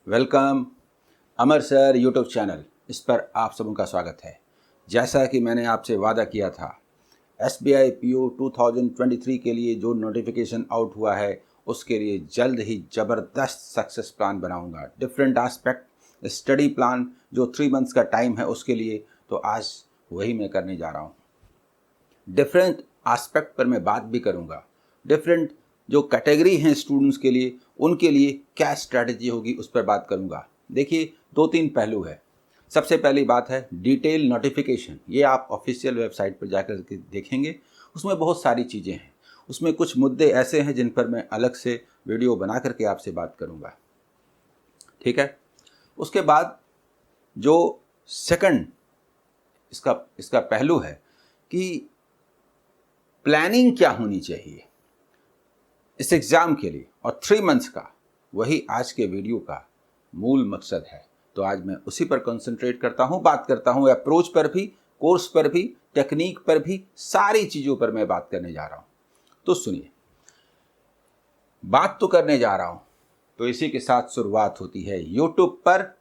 Welcome अमर sir YouTube channel. इस पर आप सबों का स्वागत है। जैसा कि मैंने आपसे वादा किया था, SBI PO 2023 के लिए जो नोटिफिकेशन आउट हुआ है उसके लिए जल्द ही ज़बरदस्त सक्सेस प्लान बनाऊंगा। डिफरेंट एस्पेक्ट स्टडी प्लान जो 3 मंथ्स का टाइम है उसके लिए, तो आज वही मैं करने जा रहा हूँ। डिफरेंट एस्पेक्ट पर मैं बात भी करूँगा। डिफरेंट जो कैटेगरी हैं स्टूडेंट्स के लिए, उनके लिए क्या स्ट्रैटेजी होगी उस पर बात करूँगा। देखिए, 2-3 पहलू है। सबसे पहली बात है डिटेल नोटिफिकेशन। ये आप ऑफिशियल वेबसाइट पर जाकर के देखेंगे, उसमें बहुत सारी चीज़ें हैं। उसमें कुछ मुद्दे ऐसे हैं जिन पर मैं अलग से वीडियो बना करके आपसे बात करूँगा, ठीक है। उसके बाद जो सेकंड इसका पहलू है कि प्लानिंग क्या होनी चाहिए इस एग्ज़ाम के लिए और 3 मंथ्स का, वही आज के वीडियो का मूल मकसद है। तो आज मैं उसी पर कंसंट्रेट करता हूँ, बात करता हूँ। अप्रोच पर भी, कोर्स पर भी, टेक्निक पर भी, सारी चीज़ों पर मैं बात करने जा रहा हूँ। तो सुनिए, बात तो करने जा रहा हूँ, तो इसी के साथ शुरुआत होती है। यूट्यूब पर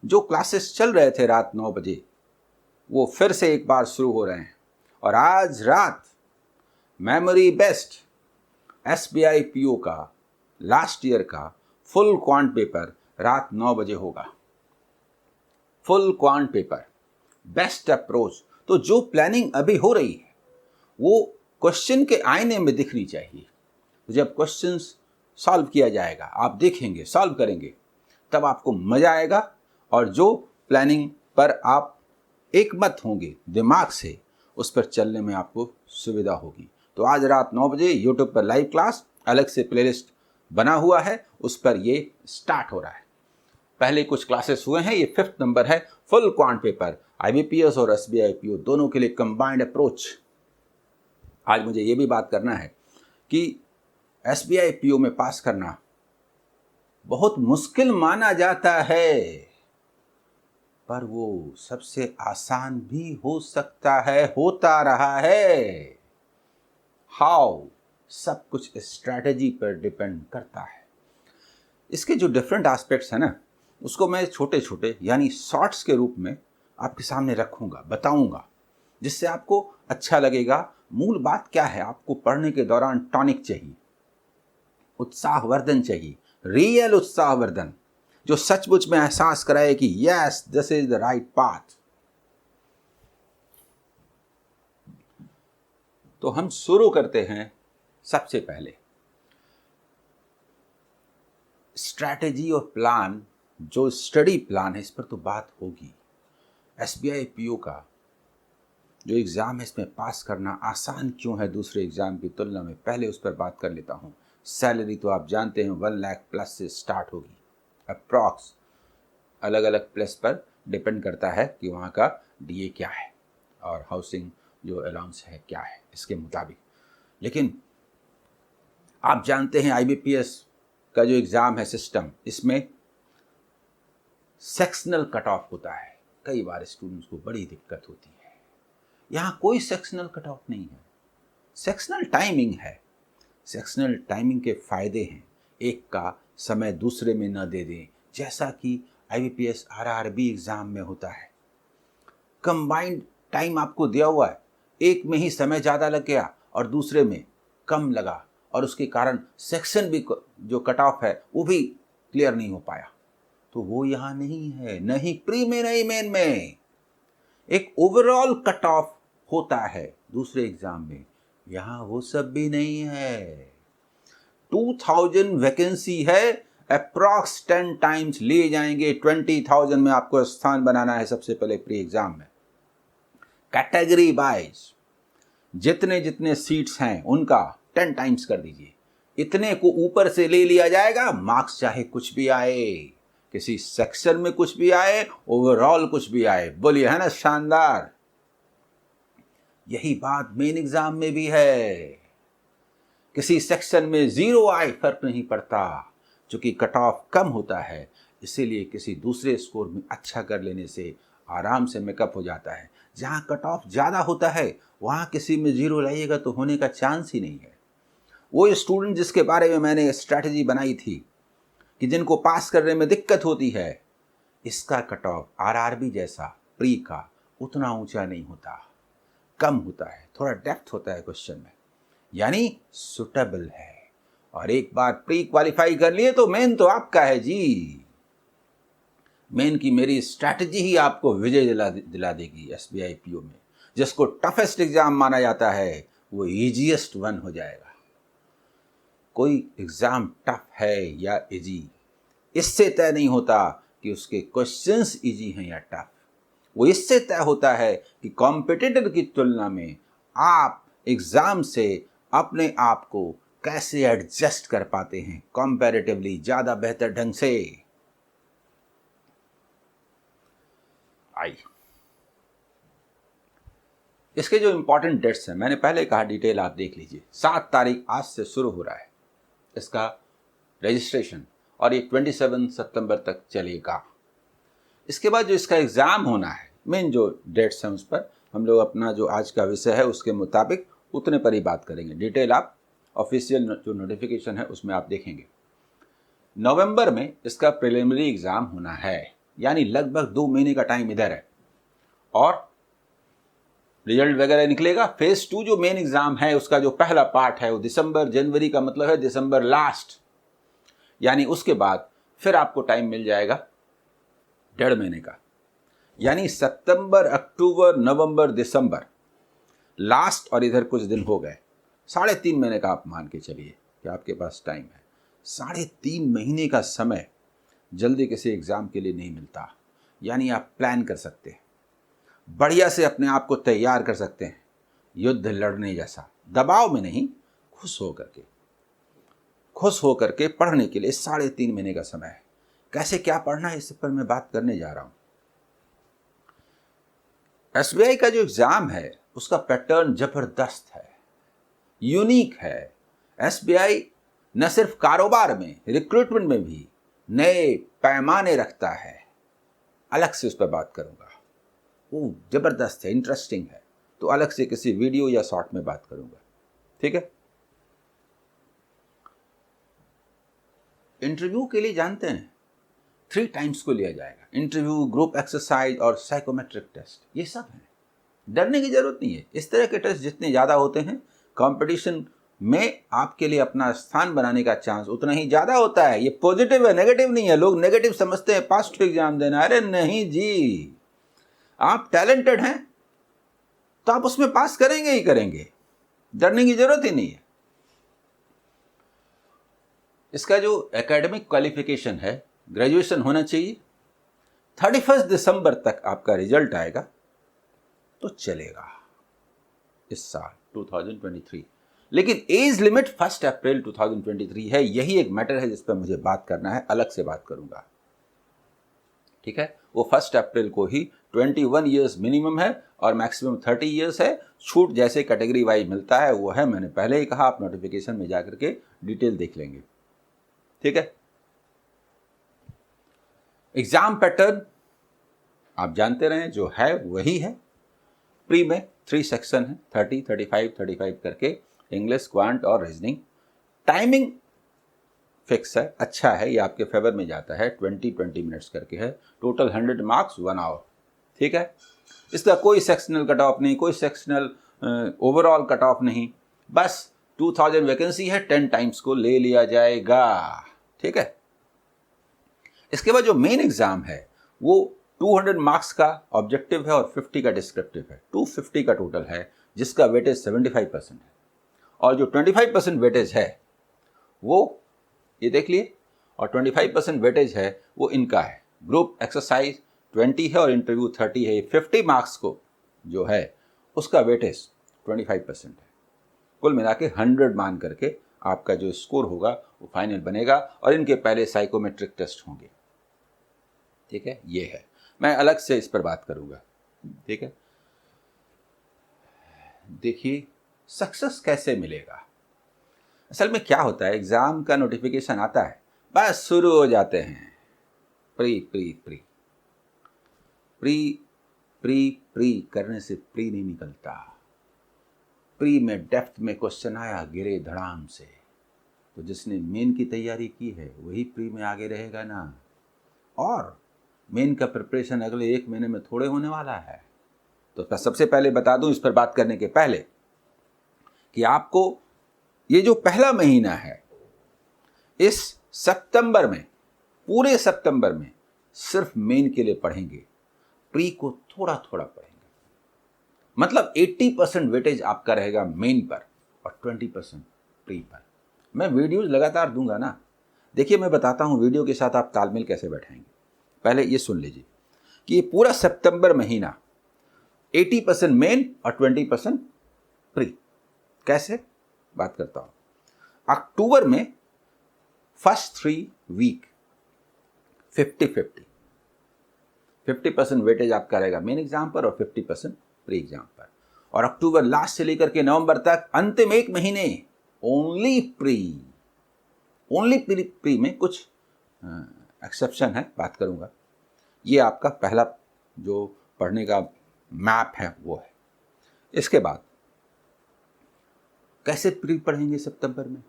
जो क्लासेस चल रहे थे रात 9 बजे, वो फिर से एक बार शुरू हो रहे हैं। और आज रात मेमोरी बेस्ड SBI PO का लास्ट ईयर का फुल क्वांट पेपर रात 9 बजे होगा। Full quant paper, best approach. तो जो प्लानिंग अभी हो रही है वो क्वेश्चन के आईने में दिखनी चाहिए। जब क्वेश्चंस सॉल्व किया जाएगा, आप देखेंगे, सॉल्व करेंगे, तब आपको मजा आएगा। और जो प्लानिंग पर आप एकमत होंगे दिमाग से, उस पर चलने में आपको सुविधा होगी। तो आज रात 9 बजे यूट्यूब पर लाइव क्लास, अलग से प्लेलिस्ट बना हुआ है, उस पर ये स्टार्ट हो रहा है। पहले कुछ क्लासेस हुए हैं, ये 5th नंबर है। फुल क्वांट पेपर IBPS और SBI PO दोनों के लिए कंबाइंड अप्रोच। आज मुझे ये भी बात करना है कि SBI PO में पास करना बहुत मुश्किल माना जाता है, पर वो सबसे आसान भी हो सकता है, होता रहा है। हाउ, सब कुछ स्ट्रैटेजी पर डिपेंड करता है। इसके जो डिफरेंट एस्पेक्ट्स हैं ना, उसको मैं छोटे छोटे यानी शॉर्ट्स के रूप में आपके सामने रखूंगा, बताऊंगा, जिससे आपको अच्छा लगेगा। मूल बात क्या है, आपको पढ़ने के दौरान टॉनिक चाहिए, उत्साहवर्धन चाहिए, रियल उत्साहवर्धन, जो सचमुच में एहसास कराए कि yes this is the right path. तो हम शुरू करते हैं। सबसे पहले स्ट्रैटेजी और प्लान, जो स्टडी प्लान है, इस पर तो बात होगी। SBI PO का जो एग्ज़ाम है, इसमें पास करना आसान क्यों है दूसरे एग्ज़ाम की तुलना में, पहले उस पर बात कर लेता हूँ। सैलरी तो आप जानते हैं 1 लाख प्लस से स्टार्ट होगी अप्रॉक्स। अलग अलग प्लेस पर डिपेंड करता है कि वहाँ का DA क्या है और हाउसिंग जो अलाउंस है क्या है, इसके मुताबिक। लेकिन आप जानते हैं IBPS का जो एग्ज़ाम है सिस्टम, इसमें सेक्शनल कट ऑफ होता है। कई बार स्टूडेंट्स को बड़ी दिक्कत होती है। यहाँ कोई सेक्शनल कट ऑफ नहीं है, सेक्शनल टाइमिंग है। सेक्शनल टाइमिंग के फ़ायदे हैं, एक का समय दूसरे में न दे दें, जैसा कि IBPS RRB एग्ज़ाम में होता है। कंबाइंड टाइम आपको दिया हुआ है, एक में ही समय ज़्यादा लग गया और दूसरे में कम लगा, और उसके कारण सेक्शन भी जो कट ऑफ है वो भी क्लियर नहीं हो पाया। तो वो यहाँ नहीं है, नहीं प्री में नहीं मेन में। एक ओवरऑल कट ऑफ होता है दूसरे एग्जाम में, यहाँ वो सब भी नहीं है। 2000 वैकेंसी है, अप्रॉक्स 10 टाइम्स लिए जाएंगे। 20,000 में आपको स्थान बनाना है सबसे पहले प्री एग्जाम में। कैटेगरी वाइज जितने जितने सीट्स हैं उनका 10 टाइम्स कर दीजिए, इतने को ऊपर से ले लिया जाएगा। मार्क्स चाहे कुछ भी आए, किसी सेक्शन में कुछ भी आए, ओवरऑल कुछ भी आए। बोलिए, है ना शानदार। यही बात मेन एग्जाम में भी है। किसी सेक्शन में 0 आए फर्क नहीं पड़ता, क्योंकि कट ऑफ कम होता है, इसीलिए किसी दूसरे स्कोर में अच्छा कर लेने से आराम से मेकअप हो जाता है। जहाँ कट ऑफ ज़्यादा होता है वहाँ किसी में 0 लाइएगा तो होने का चांस ही नहीं है। वो स्टूडेंट जिसके बारे में मैंने स्ट्रैटेजी बनाई थी कि जिनको पास करने में दिक्कत होती है, इसका कट ऑफ आरआरबी जैसा प्री का उतना ऊंचा नहीं होता, कम होता है, थोड़ा डेप्थ होता है क्वेश्चन में, यानी सुटेबल है। और एक बार प्री क्वालिफाई कर लिए तो मेन तो आपका है जी। मेन की मेरी स्ट्रैटेजी ही आपको विजय दिला देगी एसबीआई पीओ में। जिसको टफेस्ट एग्जाम माना जाता है वो इजीएस्ट वन हो जाएगा। कोई एग्जाम टफ है या इजी, इससे तय नहीं होता कि उसके क्वेश्चंस इजी हैं या टफ। वो इससे तय होता है कि कॉम्पिटिटर की तुलना में आप एग्जाम से अपने आप को कैसे एडजस्ट कर पाते हैं कंपैरेटिवली ज़्यादा बेहतर ढंग से। आई इसके जो इंपॉर्टेंट डेट्स हैं, मैंने पहले कहा, डिटेल आप देख लीजिए। 7 तारीख आज से शुरू हो रहा है इसका रजिस्ट्रेशन और ये 27 सितंबर तक चलेगा। इसके बाद जो इसका एग्ज़ाम होना है, मेन जो डेट्स हैं उस पर हम लोग अपना जो आज का विषय है उसके मुताबिक उतने पर ही बात करेंगे। डिटेल आप ऑफिशियल जो नोटिफिकेशन है उसमें आप देखेंगे। नवंबर में इसका प्रिलिमिनरी एग्ज़ाम होना है, यानी लगभग 2 महीने का टाइम इधर है, और रिजल्ट वगैरह निकलेगा। फेज 2 जो मेन एग्ज़ाम है उसका जो पहला पार्ट है वो दिसंबर, जनवरी का मतलब है दिसंबर लास्ट, यानी उसके बाद फिर आपको टाइम मिल जाएगा 1.5 महीने का, यानी सितंबर, अक्टूबर, नवंबर, दिसंबर लास्ट, और इधर कुछ दिन हो गए। 3.5 महीने का आप मान के चलिए कि आपके पास टाइम है। 3.5 महीने का समय जल्दी किसी एग्ज़ाम के लिए नहीं मिलता, यानी आप प्लान कर सकते हैं, बढ़िया से अपने आप को तैयार कर सकते हैं युद्ध लड़ने जैसा, दबाव में नहीं, खुश होकर के पढ़ने के लिए 3.5 महीने का समय है। कैसे क्या पढ़ना है इस पर मैं बात करने जा रहा हूं। एसबीआई का जो एग्जाम है उसका पैटर्न जबरदस्त है, यूनिक है। एसबीआई न सिर्फ कारोबार में, रिक्रूटमेंट में भी नए पैमाने रखता है। अलग से उस पर बात करूंगा, वो जबरदस्त है, इंटरेस्टिंग है, तो अलग से किसी वीडियो या शॉर्ट में बात करूंगा, ठीक है। इंटरव्यू के लिए जानते हैं 3 टाइम्स को लिया जाएगा, इंटरव्यू, ग्रुप एक्सरसाइज और साइकोमेट्रिक टेस्ट, ये सब है। डरने की जरूरत नहीं है। इस तरह के टेस्ट जितने ज़्यादा होते हैं, कंपटीशन में आपके लिए अपना स्थान बनाने का चांस उतना ही ज़्यादा होता है। ये पॉजिटिव है, नेगेटिव नहीं है। लोग नेगेटिव समझते हैं पास टू एग्जाम देना, अरे नहीं जी, आप टैलेंटेड हैं तो आप उसमें पास करेंगे ही करेंगे, डरने की जरूरत ही नहीं है। इसका जो एकेडमिक क्वालिफिकेशन है, ग्रेजुएशन होना चाहिए। 31 दिसंबर तक आपका रिजल्ट आएगा तो चलेगा इस साल 2023, लेकिन एज लिमिट 1 अप्रैल 2023 है। यही एक मैटर है जिस पर मुझे बात करना है, अलग से बात करूंगा, ठीक है। वो 1 अप्रैल को ही 21 ईयर्स मिनिमम है और मैक्सिमम 30 ईयर्स है। छूट जैसे कैटेगरी वाइज मिलता है वो है, मैंने पहले ही कहा, आप नोटिफिकेशन में जाकर के डिटेल देख लेंगे, ठीक है। एग्जाम पैटर्न आप जानते रहे, जो है वही है। प्री में 3 सेक्शन है, 30, 35 करके, इंग्लिश, क्वांट और रीजनिंग। टाइमिंग फिक्स है, अच्छा है, ये आपके फेवर में जाता है, 20 मिनट्स करके है। टोटल 100 मार्क्स 1 आवर, ठीक है। इसका कोई सेक्शनल कट ऑफ नहीं, कोई सेक्शनल ओवरऑल कट ऑफ नहीं, बस 2000 वैकेंसी है, 10 टाइम्स को ले लिया जाएगा, ठीक है। इसके बाद जो मेन एग्जाम है वो 200 मार्क्स का ऑब्जेक्टिव है और 50 का डिस्क्रिप्टिव है। 250 का टोटल है, जिसका वेटेज 75% है, और जो 25% वेटेज है वो ये देख लिए, और 25% वेटेज है वो इनका है। ग्रुप एक्सरसाइज 20 है और इंटरव्यू 30 है। 50 मार्क्स को जो है उसका वेटेज 25% है। कुल मिला के 100 मान करके आपका जो स्कोर होगा वो फाइनल बनेगा, और इनके पहले साइकोमेट्रिक टेस्ट होंगे, ठीक है। ये है, मैं अलग से इस पर बात करूंगा, ठीक है। देखिए सक्सेस कैसे मिलेगा। असल में क्या होता है, एग्जाम का नोटिफिकेशन आता है, बस शुरू हो जाते हैं pre pre pre pre pre pre करने से प्री नहीं निकलता। प्री में डेप्थ में क्वेश्चन आया, गिरे धड़ाम से, तो जिसने मेन की तैयारी की है वही प्री में आगे रहेगा ना। और मेन का प्रिपरेशन अगले 1 महीने में थोड़े होने वाला है। तो सबसे पहले बता दूं इस पर बात करने के पहले कि आपको ये जो पहला महीना है, इस सितंबर में, पूरे सितंबर में सिर्फ मेन के लिए पढ़ेंगे, प्री को थोड़ा थोड़ा पढ़ेंगे। मतलब 80% वेटेज आपका रहेगा मेन पर और 20% प्री पर। मैं वीडियोज लगातार दूंगा ना। देखिए मैं बताता हूं वीडियो के साथ आप तालमेल कैसे बैठाएंगे। पहले ये सुन लीजिए कि ये पूरा सितंबर महीना 80% मेन और 20% प्री। कैसे बात करता हूं। अक्टूबर में फर्स्ट 3 वीक 50-50, 50% वेटेज आपका रहेगा मेन एग्जाम पर और 50% प्री एग्जाम पर। और अक्टूबर लास्ट से लेकर के नवंबर तक अंतिम 1 महीने ओनली प्री। ओनली प्री में कुछ एक्सेप्शन है, बात करूंगा। ये आपका पहला जो पढ़ने का मैप है वो है। इसके बाद कैसे प्री पढ़ेंगे सितंबर में?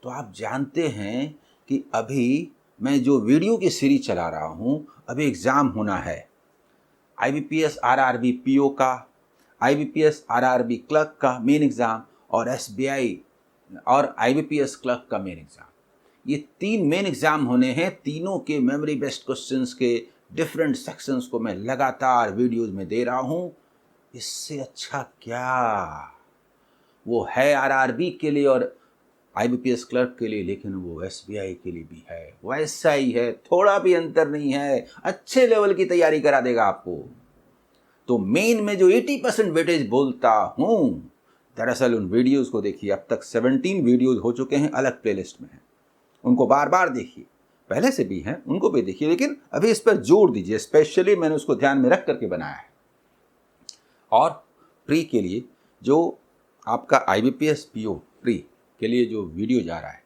तो आप जानते हैं कि अभी मैं जो वीडियो की सीरीज चला रहा हूं, अभी एग्जाम होना है IBPS RRB PO का, IBPS RRB क्लर्क का मेन एग्जाम और SBI और IBPS क्लर्क का मेन एग्जाम। ये 3 मेन एग्जाम होने हैं। तीनों के मेमोरी बेस्ड क्वेश्चंस के डिफरेंट सेक्शंस को मैं लगातार वीडियोस में दे रहा हूं। इससे अच्छा क्या वो है RRB के लिए और IBPS क्लर्क के लिए, लेकिन वो SBI के लिए भी है। वैसा ही है, थोड़ा भी अंतर नहीं है। अच्छे लेवल की तैयारी करा देगा आपको। तो मेन में जो 80% वेटेज बोलता हूं, दरअसल उन वीडियोस को देखिए। अब तक 17 वीडियोस हो चुके हैं, अलग प्लेलिस्ट में हैं। उनको बार बार देखिए, पहले से भी हैं उनको भी देखिए, लेकिन अभी इस पर जोर दीजिए। स्पेशली मैंने उसको ध्यान में रख करके बनाया है। और प्री के लिए जो आपका IBPS PO प्री के लिए जो वीडियो जा रहा है,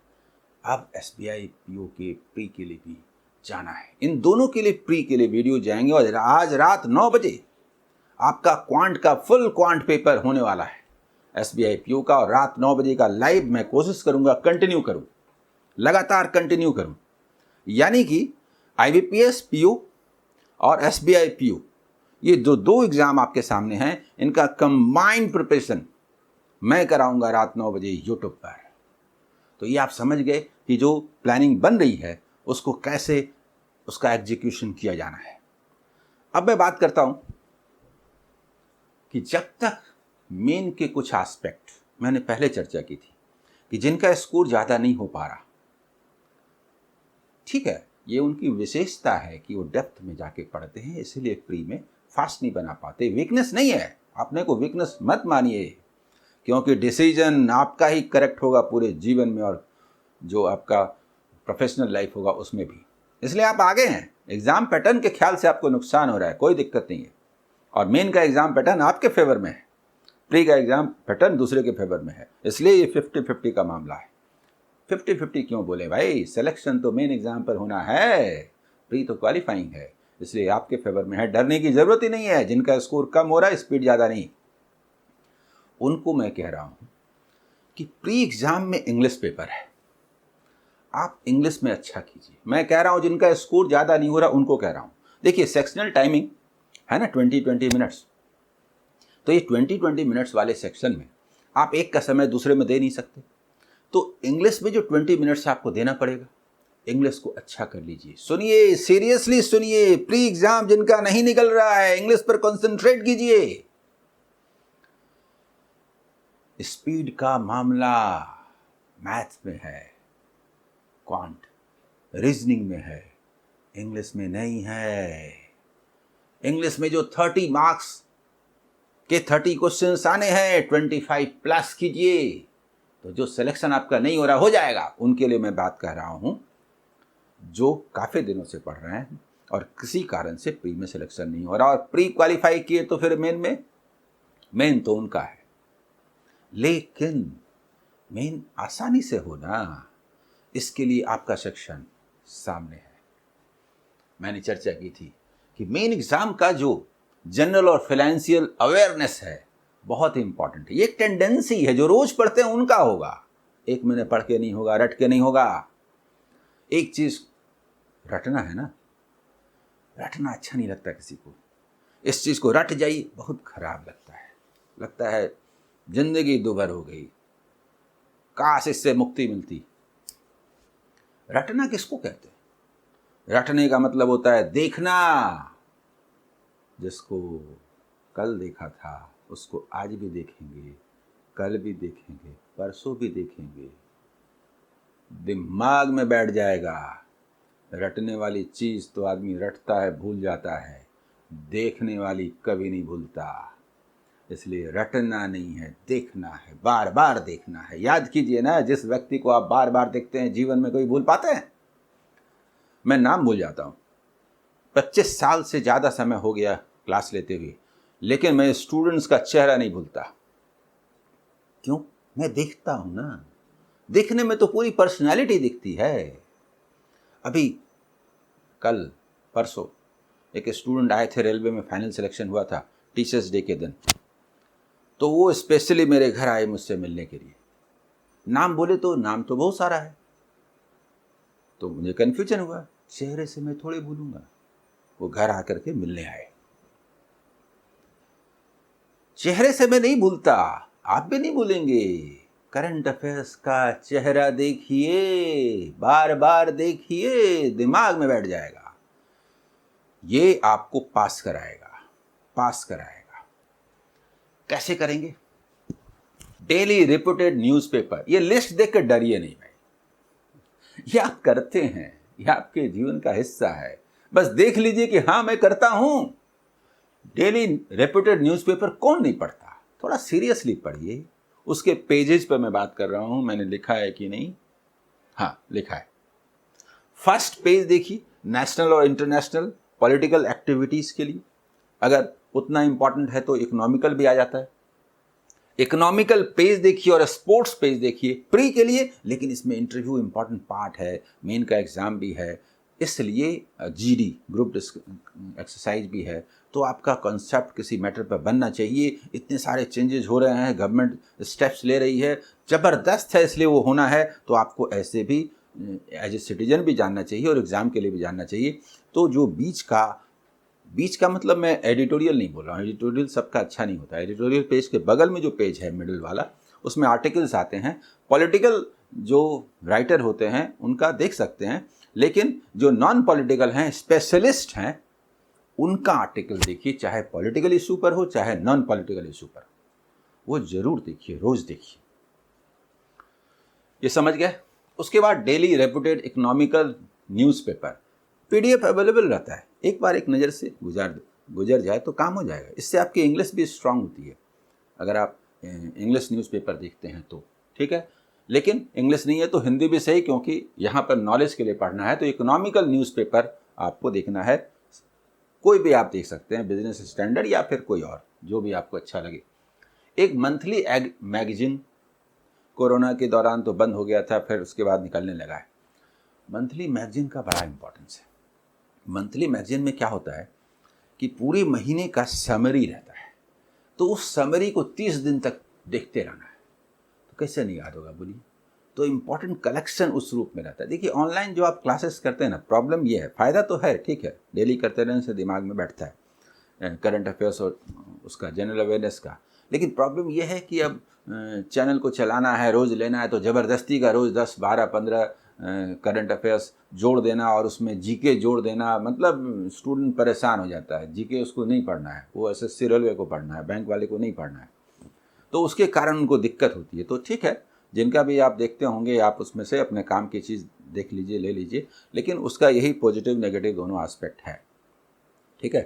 अब SBI PO के प्री के लिए भी जाना है। इन दोनों के लिए प्री के लिए वीडियो जाएंगे। और आज रात 9 बजे आपका क्वांट का फुल क्वांट पेपर होने वाला है SBI PO का। और रात 9 बजे का लाइव मैं कोशिश करूंगा कंटिन्यू करूं, लगातार कंटिन्यू करूं। यानी कि IBPS PO और SBI PO, ये जो 2 एग्जाम आपके सामने हैं, इनका कंबाइंड प्रिपरेशन मैं कराऊंगा रात 9 बजे यूट्यूब पर। तो ये आप समझ गए कि जो प्लानिंग बन रही है उसको कैसे उसका एग्जीक्यूशन किया जाना है। अब मैं बात करता हूं कि जब तक मेन के कुछ एस्पेक्ट मैंने पहले चर्चा की थी कि जिनका स्कोर ज़्यादा नहीं हो पा रहा, ठीक है, ये उनकी विशेषता है कि वो डेप्थ में जाके पढ़ते हैं, इसलिए प्री में फास्ट नहीं बना पाते। वीकनेस नहीं है, अपने को वीकनेस मत मानिए, क्योंकि डिसीजन आपका ही करेक्ट होगा पूरे जीवन में और जो आपका प्रोफेशनल लाइफ होगा उसमें भी। इसलिए आप आगे हैं। एग्जाम पैटर्न के ख्याल से आपको नुकसान हो रहा है, कोई दिक्कत नहीं है। और मेन का एग्जाम पैटर्न आपके फेवर में है, प्री का एग्जाम पैटर्न दूसरे के फेवर में है। इसलिए ये 50-50 का मामला है। 50-50 क्यों बोले भाई? सिलेक्शन तो मेन एग्जाम पर होना है, प्री तो क्वालिफाइंग है, इसलिए आपके फेवर में है। डरने की जरूरत ही नहीं है। जिनका स्कोर कम हो रहा है, स्पीड ज़्यादा नहीं, उनको मैं कह रहा हूं कि प्री एग्जाम में इंग्लिश पेपर है, आप इंग्लिश में अच्छा कीजिए। मैं कह रहा हूं जिनका स्कोर ज़्यादा नहीं हो रहा उनको कह रहा हूं। देखिए सेक्शनल टाइमिंग है ना 20-20 मिनट्स, तो ये 20-20 मिनट्स वाले सेक्शन में आप एक का समय दूसरे में दे नहीं सकते। तो इंग्लिश में जो 20 मिनट्स आपको देना पड़ेगा, इंग्लिश को अच्छा कर लीजिए। सुनिए, सीरियसली सुनिए, प्री एग्जाम जिनका नहीं निकल रहा है, इंग्लिश पर कंसंट्रेट कीजिए। स्पीड का मामला मैथ्स में है, क्वांट रीजनिंग में है, इंग्लिश में नहीं है। इंग्लिश में जो 30 मार्क्स के 30 क्वेश्चंस आने हैं, 25 प्लस कीजिए। तो जो सिलेक्शन आपका नहीं हो रहा, हो जाएगा। उनके लिए मैं बात कर रहा हूं जो काफ़ी दिनों से पढ़ रहे हैं और किसी कारण से प्री में सिलेक्शन नहीं हो रहा और प्री क्वालिफाई किए तो फिर मेन तो उनका है। लेकिन मेन आसानी से होना, इसके लिए आपका सेक्शन सामने है। मैंने चर्चा की थी कि मेन एग्जाम का जो जनरल और फाइनेंशियल अवेयरनेस है बहुत इंपॉर्टेंट है। ये एक टेंडेंसी है, जो रोज पढ़ते हैं उनका होगा, एक महीने पढ़ के नहीं होगा, रट के नहीं होगा। एक चीज रटना है ना, रटना अच्छा नहीं लगता किसी को। इस चीज को रट जाइए, बहुत खराब लगता है जिंदगी दुभर हो गई, काश इससे मुक्ति मिलती। रटना किसको कहते हैं? रटने का मतलब होता है देखना। जिसको कल देखा था उसको आज भी देखेंगे, कल भी देखेंगे, परसों भी देखेंगे, दिमाग में बैठ जाएगा। रटने वाली चीज तो आदमी रटता है, भूल जाता है, देखने वाली कभी नहीं भूलता। इसलिए रटना नहीं है, देखना है, बार बार देखना है। याद कीजिए ना, जिस व्यक्ति को आप बार बार देखते हैं जीवन में कोई भूल पाते हैं? मैं नाम भूल जाता हूं। 25 साल से ज्यादा समय हो गया क्लास लेते हुए, लेकिन मैं स्टूडेंट्स का चेहरा नहीं भूलता। क्यों? मैं देखता हूं ना। देखने में तो पूरी पर्सनालिटी दिखती है। अभी कल परसों एक स्टूडेंट आए थे, रेलवे में फाइनल सिलेक्शन हुआ था टीचर्स डे के दिन, तो वो स्पेशली मेरे घर आए मुझसे मिलने के लिए। नाम बोले तो नाम तो बहुत सारा है, तो मुझे कन्फ्यूजन हुआ, चेहरे से मैं थोड़े भूलूंगा। वो घर आकर के मिलने आए। चेहरे से मैं नहीं भूलता, आप भी नहीं भूलेंगे। करंट अफेयर्स का चेहरा देखिए, बार बार देखिए, दिमाग में बैठ जाएगा। ये आपको पास कराएगा। कैसे करेंगे? डेली रिपोर्टेड न्यूज़पेपर, ये लिस्ट देखकर डरिए नहीं भाई, ये आप करते हैं, ये आपके जीवन का हिस्सा है। बस देख लीजिए कि हाँ मैं करता हूं। डेली रिपोर्टेड न्यूज़पेपर कौन नहीं पढ़ता? थोड़ा सीरियसली पढ़िए। उसके पेजेस पर मैं बात कर रहा हूं, मैंने लिखा है कि नहीं? हाँ, लिखा है। फर्स्ट पेज देखिए, नेशनल और इंटरनेशनल पॉलिटिकल एक्टिविटीज के लिए। अगर उतना इंपॉर्टेंट है तो इकोनॉमिकल भी आ जाता है। इकोनॉमिकल पेज देखिए और स्पोर्ट्स पेज देखिए प्री के लिए, लेकिन इसमें इंटरव्यू इंपॉर्टेंट पार्ट है, मेन का एग्जाम भी है, इसलिए जीडी ग्रुप एक्सरसाइज भी है। तो आपका कॉन्सेप्ट किसी मैटर पर बनना चाहिए। इतने सारे चेंजेस हो रहे हैं, गवर्नमेंट स्टेप्स ले रही है, ज़बरदस्त है, इसलिए वो होना है। तो आपको ऐसे भी एज ए सिटीजन भी जानना चाहिए और एग्ज़ाम के लिए भी जानना चाहिए। तो जो बीच का मतलब मैं एडिटोरियल नहीं बोल रहा हूँ, एडिटोरियल सबका अच्छा नहीं होता। एडिटोरियल पेज के बगल में जो पेज है मिडिल वाला, उसमें आर्टिकल्स आते हैं। पॉलिटिकल जो राइटर होते हैं उनका देख सकते हैं, लेकिन जो नॉन पॉलिटिकल हैं, स्पेशलिस्ट हैं, उनका आर्टिकल देखिए, चाहे पॉलिटिकल इशू पर हो चाहे नॉन पॉलिटिकल इशू पर, वो जरूर देखिए, रोज देखिए। ये समझ गए? उसके बाद daily reputed economical newspaper PDF available रहता है, एक बार एक नज़र से गुजर जाए तो काम हो जाएगा। इससे आपकी इंग्लिश भी स्ट्रांग होती है, अगर आप इंग्लिश न्यूज़पेपर देखते हैं तो, ठीक है। लेकिन इंग्लिश नहीं है तो हिंदी भी सही, क्योंकि यहाँ पर नॉलेज के लिए पढ़ना है। तो इकोनॉमिकल न्यूज़पेपर आपको देखना है, कोई भी आप देख सकते हैं, बिजनेस स्टैंडर्ड या फिर कोई और, जो भी आपको अच्छा लगे। एक मंथली मैगजीन कोरोना के दौरान तो बंद हो गया था, फिर उसके बाद निकलने लगा है। मंथली मैगजीन का बड़ा इंपॉर्टेंस है। मंथली मैगजीन में क्या होता है कि पूरे महीने का समरी रहता है, तो उस समरी को 30 दिन तक देखते रहना है। तो कैसे नहीं याद होगा बोलिए? तो इम्पॉर्टेंट कलेक्शन उस रूप में रहता है। देखिए ऑनलाइन जो आप क्लासेस करते हैं ना, प्रॉब्लम ये है, फ़ायदा तो है, ठीक है, डेली करते रहने से दिमाग में बैठता है करंट अफेयर्स और उसका जनरल अवेयरनेस का। लेकिन प्रॉब्लम ये है कि अब चैनल को चलाना है, रोज़ लेना है, तो ज़बरदस्ती का रोज़ 10, 12, 15 करंट अफेयर्स जोड़ देना और उसमें जीके जोड़ देना, मतलब स्टूडेंट परेशान हो जाता है। जीके उसको नहीं पढ़ना है, वो एसएससी रेलवे को पढ़ना है, बैंक वाले को नहीं पढ़ना है, तो उसके कारण उनको दिक्कत होती है। तो ठीक है, जिनका भी आप देखते होंगे, आप उसमें से अपने काम की चीज़ देख लीजिए, ले लीजिए, लेकिन उसका यही पॉजिटिव नेगेटिव दोनों एस्पेक्ट है, ठीक है।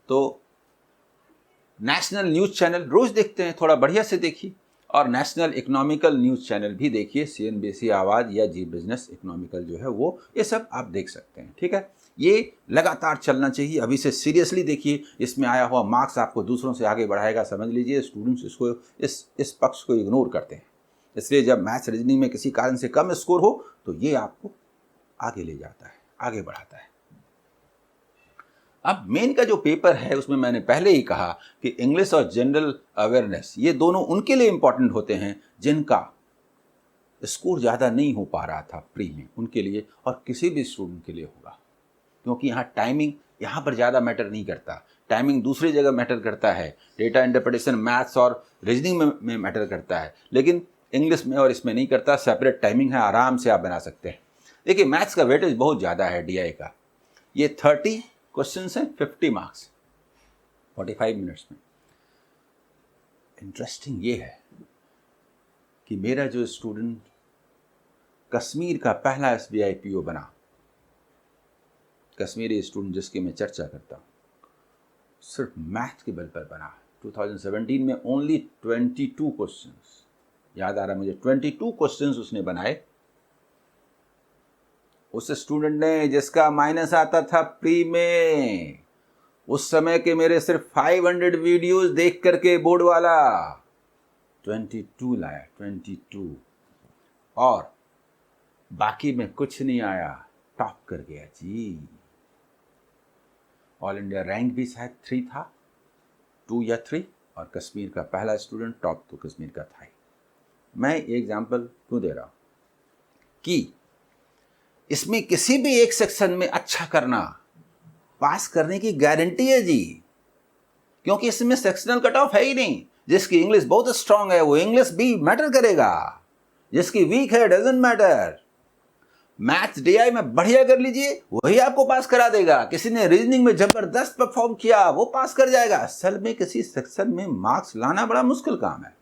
तो नेशनल न्यूज़ चैनल रोज़ देखते हैं, थोड़ा बढ़िया से देखिए, और नेशनल इकोनॉमिकल न्यूज़ चैनल भी देखिए, सीएनबीसी आवाज़ या जी बिजनेस इकोनॉमिकल जो है वो, ये सब आप देख सकते हैं, ठीक है। ये लगातार चलना चाहिए। अभी से सीरियसली देखिए, इसमें आया हुआ मार्क्स आपको दूसरों से आगे बढ़ाएगा, समझ लीजिए। स्टूडेंट्स इसको इस पक्ष को इग्नोर करते हैं, इसलिए जब मैथ्स रीजनिंग में किसी कारण से कम स्कोर हो तो ये आपको आगे ले जाता है, आगे बढ़ाता है। अब मेन का जो पेपर है उसमें मैंने पहले ही कहा कि इंग्लिश और जनरल अवेयरनेस, ये दोनों उनके लिए इंपॉर्टेंट होते हैं जिनका स्कोर ज़्यादा नहीं हो पा रहा था प्री में उनके लिए, और किसी भी स्टूडेंट के लिए होगा, क्योंकि यहाँ टाइमिंग यहाँ पर ज़्यादा मैटर नहीं करता, टाइमिंग दूसरी जगह मैटर करता है। डेटा इंटरप्रिटेशन मैथ्स और रीजनिंग में मैटर करता है, लेकिन इंग्लिश में और इसमें नहीं करता। सेपरेट टाइमिंग है, आराम से आप बना सकते हैं। देखिए मैथ्स का वेटेज बहुत ज़्यादा है DI का। ये 30 क्वेश्चन हैं, 50 मार्क्स 45 मिनट्स में। इंटरेस्टिंग ये है कि मेरा जो स्टूडेंट कश्मीर का पहला SBI PO बना, कश्मीरी स्टूडेंट जिसकी मैं चर्चा करता हूँ, सिर्फ मैथ के बल पर बना। 2017 में ओनली 22 क्वेश्चंस, याद आ रहा है मुझे, 22 क्वेश्चंस उसने बनाए। उस स्टूडेंट ने जिसका माइनस आता था प्री में, उस समय के मेरे सिर्फ 500 वीडियोस देख करके बोर्ड वाला 22 लाया, 22, और बाकी में कुछ नहीं आया, टॉप कर गया जी। ऑल इंडिया रैंक भी शायद 3 था, 2 या 3, और कश्मीर का पहला स्टूडेंट टॉप तो कश्मीर का था ही। मैं एग्जाम्पल क्यों दे रहा हूं कि इसमें किसी भी एक सेक्शन में अच्छा करना पास करने की गारंटी है जी, क्योंकि इसमें सेक्शनल कट ऑफ है ही नहीं। जिसकी इंग्लिश बहुत स्ट्रांग है वो इंग्लिश भी मैटर करेगा, जिसकी वीक है डजंट मैटर। मैथ्स DI में बढ़िया कर लीजिए, वही आपको पास करा देगा। किसी ने रीजनिंग में जबरदस्त परफॉर्म किया, वो पास कर जाएगा। असल में किसी सेक्शन में मार्क्स लाना बड़ा मुश्किल काम है,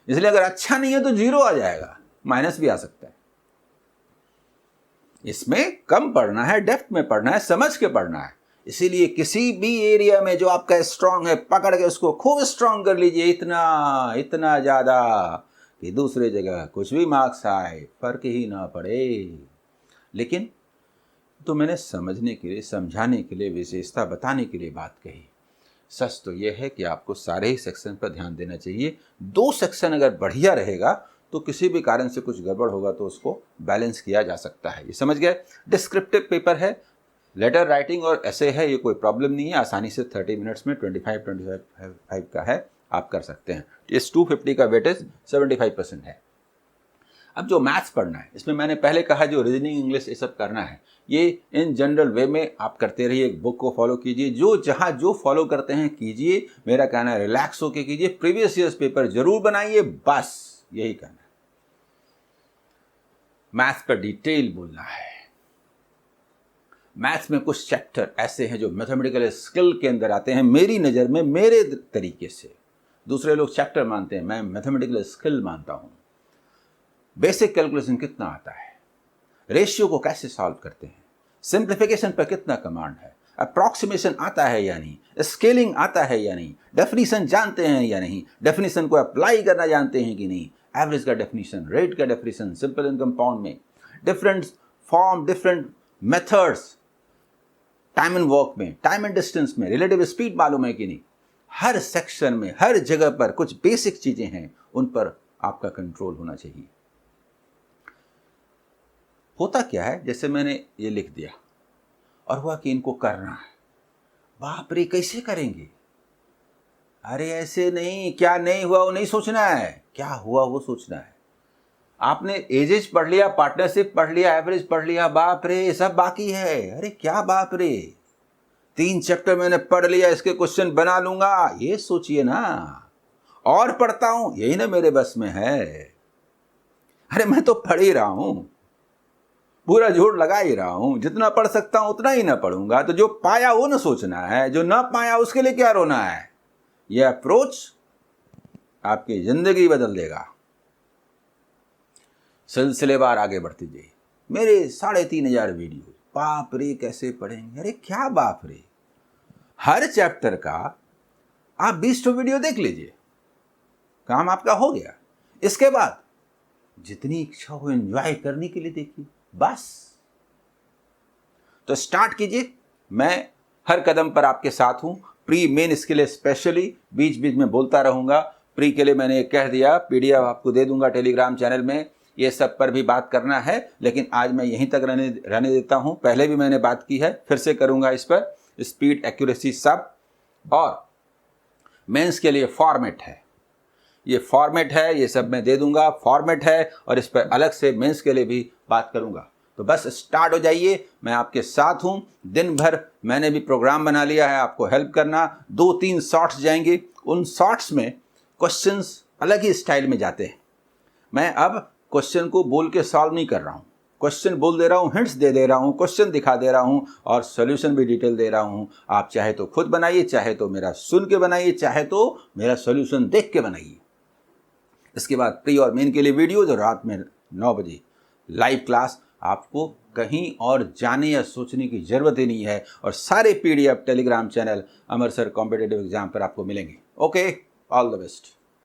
इसलिए अगर अच्छा नहीं है तो 0 आ जाएगा, माइनस भी आ सकता है। इसमें कम पढ़ना है, डेप्थ में पढ़ना है, समझ के पढ़ना है। इसीलिए किसी भी एरिया में जो आपका स्ट्रांग है, पकड़ के उसको खूब स्ट्रांग कर लीजिए, इतना ज़्यादा कि दूसरे जगह कुछ भी मार्क्स आए फर्क ही ना पड़े। लेकिन तो मैंने समझने के लिए, समझाने के लिए, विशेषता बताने के लिए बात कही। सच तो यह है कि आपको सारे ही सेक्शन पर ध्यान देना चाहिए। 2 सेक्शन अगर बढ़िया रहेगा तो किसी भी कारण से कुछ गड़बड़ होगा तो उसको बैलेंस किया जा सकता है। ये समझ गए? डिस्क्रिप्टिव पेपर है, लेटर राइटिंग और ऐसे है, ये कोई प्रॉब्लम नहीं है। आसानी से 30 मिनट्स में 25 का है, आप कर सकते हैं। इस 250 का वेटेज 75% है। अब जो मैथ्स पढ़ना है, इसमें मैंने पहले कहा जो रीजनिंग, इंग्लिश ये सब करना है, ये इन जनरल वे में आप करते रहिए। एक बुक को फॉलो कीजिए, जो जहाँ जो फॉलो करते हैं कीजिए। मेरा कहना है रिलैक्स होके कीजिए। प्रीवियस ईयर्स पेपर जरूर बनाइए, बस यही कहना है। मैथ्स पर डिटेल बोलना है। मैथ्स में कुछ चैप्टर ऐसे हैं जो मैथमेटिकल स्किल के अंदर आते हैं, मेरी नज़र में, मेरे तरीके से। दूसरे लोग चैप्टर मानते हैं, मैं मैथमेटिकल स्किल मानता हूं। बेसिक कैलकुलेशन कितना आता है, रेशियो को कैसे सॉल्व करते हैं, सिंप्लीफिकेशन पर कितना कमांड है, अप्रॉक्सीमेशन आता है या नहीं, स्केलिंग आता है या नहीं, डेफिनेशन जानते हैं या नहीं, डेफिनेशन को अप्लाई करना जानते हैं कि नहीं, एवरेज का डेफिनेशन, रेट का डेफिनेशन, सिंपल एंड कंपाउंड में different form, different methods, time and work में, टाइम एंड डिस्टेंस में, रिलेटिव स्पीड मालूम है कि नहीं। हर सेक्शन में, हर जगह पर कुछ बेसिक चीजें हैं, उन पर आपका कंट्रोल होना चाहिए। होता क्या है, जैसे मैंने ये लिख दिया और हुआ कि इनको करना है, बाप रे कैसे करेंगे? अरे ऐसे नहीं, क्या नहीं हुआ वो नहीं सोचना है, क्या हुआ वो सोचना है। आपने एजेज पढ़ लिया, पार्टनरशिप पढ़ लिया, एवरेज पढ़ लिया, बाप रे सब बाकी है। अरे क्या बाप रे, 3 चैप्टर मैंने पढ़ लिया, इसके क्वेश्चन बना लूंगा, ये सोचिए ना। और पढ़ता हूं, यही ना मेरे बस में है। अरे मैं तो पढ़ ही रहा हूं, पूरा जोर लगा ही रहा हूं, जितना पढ़ सकता हूं उतना ही ना पढ़ूंगा। तो जो पाया वो ना सोचना है, जो ना पाया उसके लिए क्या रोना है। यह अप्रोच आपकी जिंदगी बदल देगा। सिलसिलेवार आगे बढ़ती जाइए। मेरे 3500 वीडियो, बाप रे कैसे पढ़ेंगे। अरे क्या बाप रे, हर चैप्टर का आप 20 वीडियो देख लीजिए, काम आपका हो गया। इसके बाद जितनी इच्छा हो एंजॉय करने के लिए देखिए, बस। तो स्टार्ट कीजिए, मैं हर कदम पर आपके साथ हूं। प्री मेन इसके लिए स्पेशली बीच बीच में बोलता रहूंगा। प्री के लिए मैंने कह दिया, PDF आपको दे दूंगा टेलीग्राम चैनल में, ये सब पर भी बात करना है। लेकिन आज मैं यहीं तक रहने देता हूं। पहले भी मैंने बात की है, फिर से करूंगा इस पर। स्पीड, एक्यूरेसी सब। और मेंस के लिए फॉर्मेट है, ये फॉर्मेट है, ये सब मैं दे दूंगा, फॉर्मेट है, और इस पर अलग से मेंस के लिए भी बात करूंगा। तो बस स्टार्ट हो जाइए, मैं आपके साथ हूं। दिन भर मैंने भी प्रोग्राम बना लिया है आपको हेल्प करना। 2-3 शॉर्ट्स जाएंगे, उन शॉर्ट्स में क्वेश्चंस अलग ही स्टाइल में जाते हैं। मैं अब क्वेश्चन को बोल के सॉल्व नहीं कर रहा हूँ, क्वेश्चन बोल दे रहा हूँ, हिंट्स दे रहा हूँ, क्वेश्चन दिखा दे रहा हूँ और सॉल्यूशन भी डिटेल दे रहा हूँ। आप चाहे तो खुद बनाइए, चाहे तो मेरा सुन के बनाइए, चाहे तो मेरा सॉल्यूशन देख के बनाइए। इसके बाद प्री और मेन के लिए वीडियो, जो रात में 9 बजे लाइव क्लास। आपको कहीं और जाने या सोचने की ज़रूरत ही नहीं है, और सारे PDF टेलीग्राम चैनल अमर सर कॉम्पिटिटिव एग्जाम पर आपको मिलेंगे। Okay, all the best.